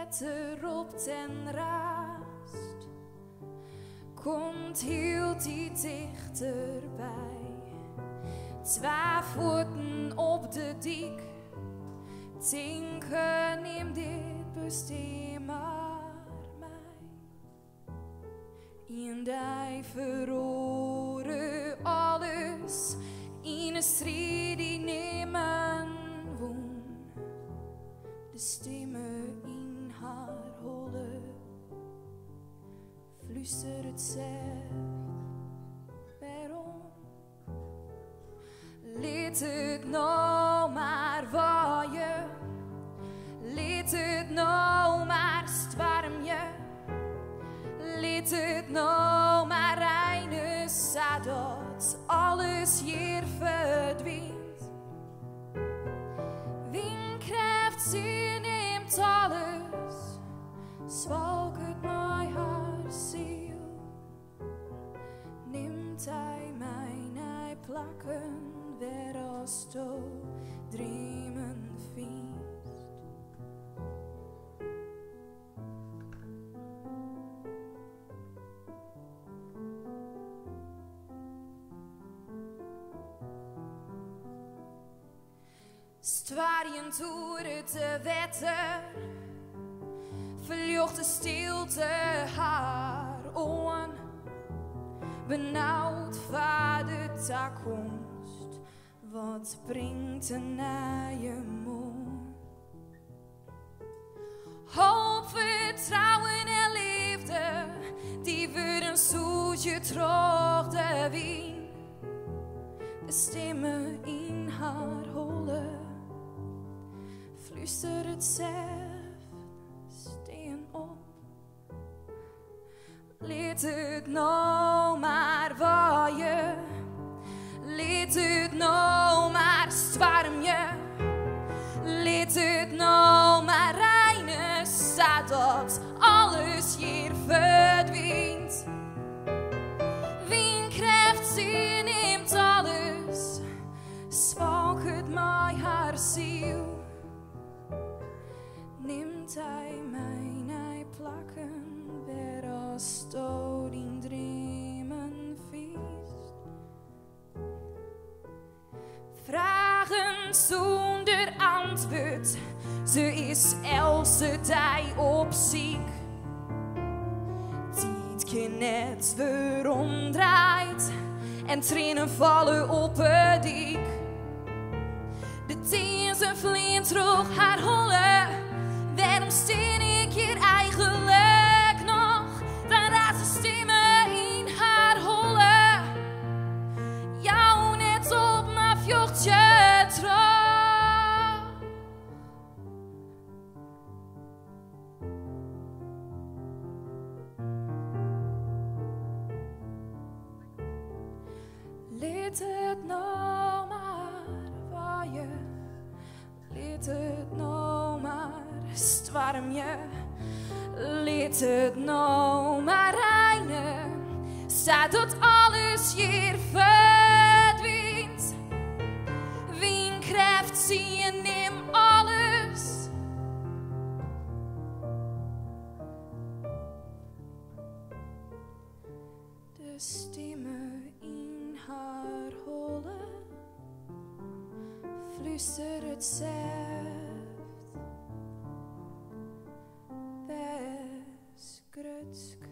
wetter op ten raast, komt hield hij dichterbij. 2 voeten op de dik, tinken neem dit bestemmer mij. En hij verloren alles in een strijd die nemen woon. De stemmen in haar holle fluister het zegt waarom. Laat het nou maar waaien, laat het nou maar stormen, laat het nou maar regnen, zodat alles hier verdwijnt. Windkracht, ze neemt alles, zwalk het mij haar ziel. Neemt hij mij plakken, weer als to dreamen feest. Stwarien toeren te wetten, verjocht de stilte haar oren. Benauwd voor de toekomst, wat brengt er naar je mond? Hoop, vertrouwen en liefde, die worden zoetje terug de wien. De stemmen in haar holle fluister het zelf, steen op. Laat het nou maar waaien, laat het nou maar stormen, laat het nou maar regnen, zodat alles hier verdwijnt. Windkracht, ze neemt alles, zwalk het mij haar ziel. Neemt hij mij plakken, weer als dood in dreamen feest. Vragen zonder antwoord, ze is elke dag op ziek. Tijdje net weer omdraait en tranen vallen op het dik. De deze vliegt terug haar holle, waarom steen ik hier eigenlijk nog? Dan raakt de stemmen in haar holle, jou net op mijn vjochtje terug. Laat het nou maar waaien, laat het nou maar stormen, laat het nou maar regnen, zodat alles hier verdwijnt. Windkracht, zie je, neem alles. De stemmen in haar holle fluister het zelf, best grutsk.